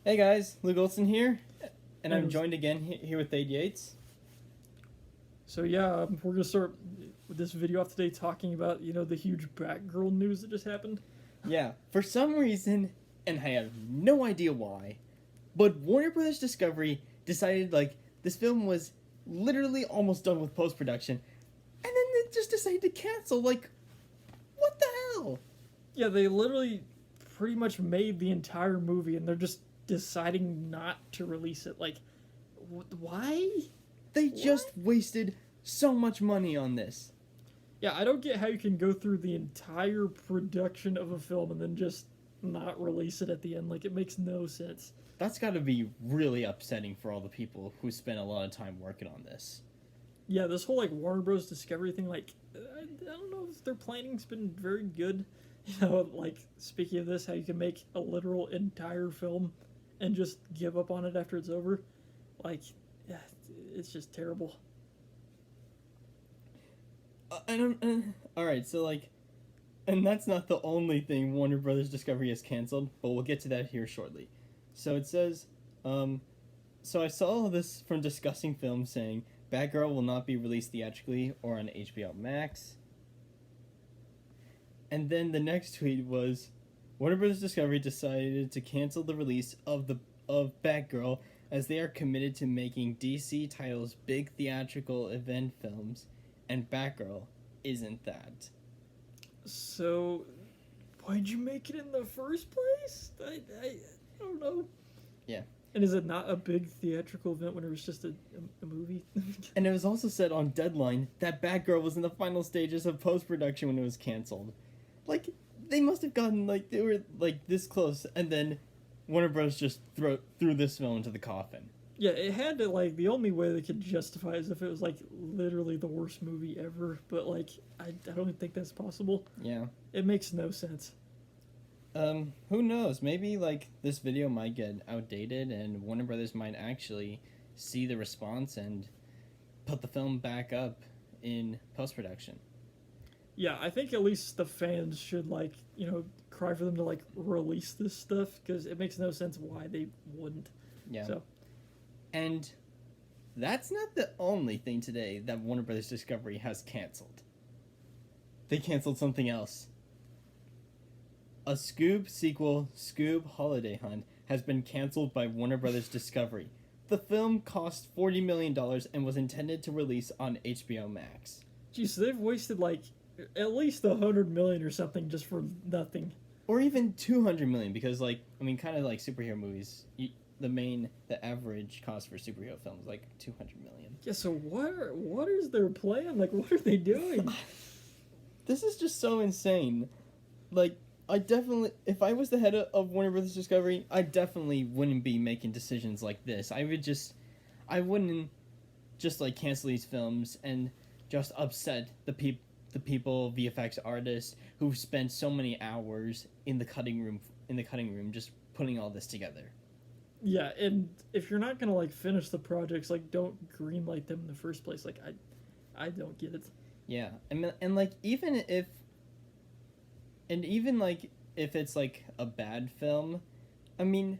Hey guys, Lukegoldston here, and I'm And joined again here with Thade Yates. so yeah, we're gonna start with this video off today talking about the huge Batgirl news that just happened. Yeah, for some reason, and I have no idea why, but Warner Brothers Discovery decided this film was literally almost done with post production, and then they just decided to cancel. What the hell? Yeah, they literally pretty much made the entire movie, and they're just deciding not to release it. Like, why? They What? just wasted so much money on this. Yeah, I don't get how you can go through the entire production of a film and then just not release it at the end. Like, it makes no sense. That's got to be really upsetting for all the people who spent a lot of time working on this. Yeah, this whole like Warner Bros. Discovery thing, like I don't know if their planning's been very good. Like speaking of this, how you can make a literal entire film and just give up on it after it's over, like, yeah, it's just terrible. I don't. All right, so and that's not the only thing Warner Brothers Discovery has canceled, but we'll get to that here shortly. So it says, so I saw this from Discussing Film saying Batgirl will not be released theatrically or on HBO Max. And then the next tweet was, Warner Brothers Discovery decided to cancel the release of Batgirl as they are committed to making DC titles big theatrical event films, and Batgirl isn't that. So, why'd you make it in the first place? I don't know. Yeah. And is it not a big theatrical event when it was just a movie? And it was also said on Deadline that Batgirl was in the final stages of post production when it was canceled. Like, they must have gotten they were this close, and then Warner Bros. Just threw this film into the coffin. Yeah, it had to, like, the only way they could justify is if it was like literally the worst movie ever. But like, I don't think that's possible. Yeah. It makes no sense. Who knows? Maybe this video might get outdated, and Warner Brothers might actually see the response and put the film back up in post production. Yeah, I think at least the fans should cry for them to like release this stuff because it makes no sense why they wouldn't. Yeah. So And that's not the only thing today that Warner Brothers Discovery has canceled. They canceled something else. A Scoob sequel, Scoob Holiday Hunt, has been canceled by Warner Brothers Discovery. The film cost $40 million and was intended to release on HBO Max. geez, so they've wasted like at least 100 million or something just for nothing. Or even 200 million, because kind of like superhero movies, the average cost for superhero films is like 200 million. Yeah, so what is their plan? Like, what are they doing? This is just so insane. I definitely, if I was the head of Warner Brothers Discovery, I definitely wouldn't be making decisions like this. I wouldn't just cancel these films and just upset the people, VFX artists who've spent so many hours in the cutting room just putting all this together. Yeah, and if you're not gonna like finish the projects, like don't greenlight them in the first place. Like I don't get it. Yeah, and even if it's a bad film, I mean,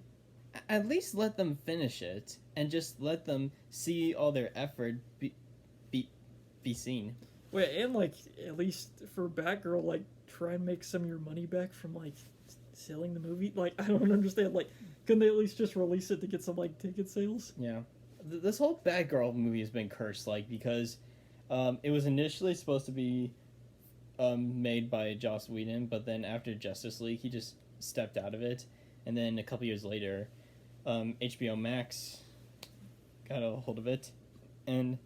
at least let them finish it and just let them see all their effort be seen. Wait, and like at least for Batgirl, like try and make some of your money back from like selling the movie. Like I don't understand. Like, couldn't they at least just release it to get some like ticket sales? Yeah, this whole Batgirl movie has been cursed, because it was initially supposed to be made by Joss Whedon, but then after Justice League, he just stepped out of it, and then a couple years later, HBO Max got a hold of it, and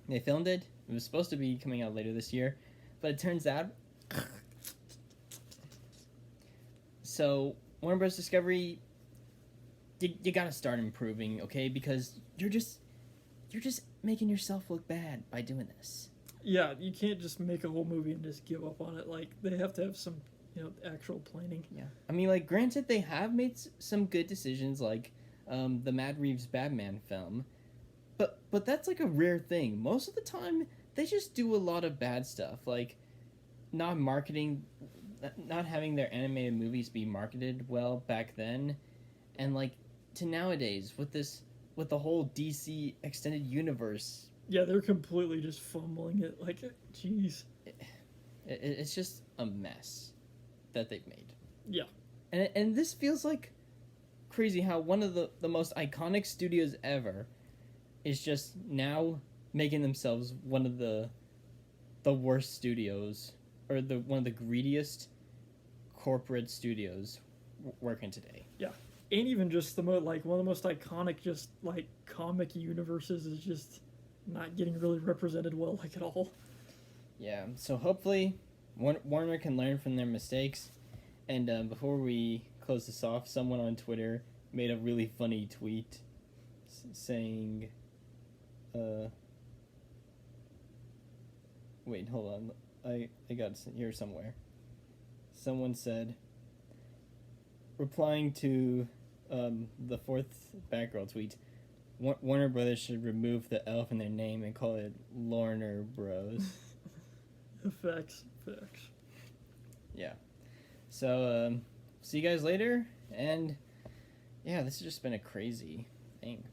they filmed it. It was supposed to be coming out later this year, but it turns out. So Warner Bros. Discovery, you gotta start improving, okay? Because you're just making yourself look bad by doing this. Yeah, you can't just make a whole movie and just give up on it. Like they have to have some actual planning. Yeah, I mean, granted, they have made some good decisions, the Matt Reeves Batman film, but that's a rare thing. Most of the time, they just do a lot of bad stuff, not marketing, not having their animated movies be marketed well back then, and like to nowadays with the whole DC extended universe. Yeah, they're completely just fumbling it. Like, jeez. It's just a mess that they've made. Yeah. And this feels like crazy how one of the most iconic studios ever is just now making themselves one of the worst studios, or one of the greediest corporate studios working today. Yeah. And even just one of the most iconic just like comic universes is just not getting really represented well, like, at all. Yeah, so hopefully Warner can learn from their mistakes. And before we close this off, someone on Twitter made a really funny tweet saying, wait, hold on. I got it here somewhere. Someone said, replying to the fourth Batgirl tweet, Warner Brothers should remove the elf in their name and call it Lorner Bros. Facts. Yeah. So, see you guys later. And, yeah, this has just been a crazy thing.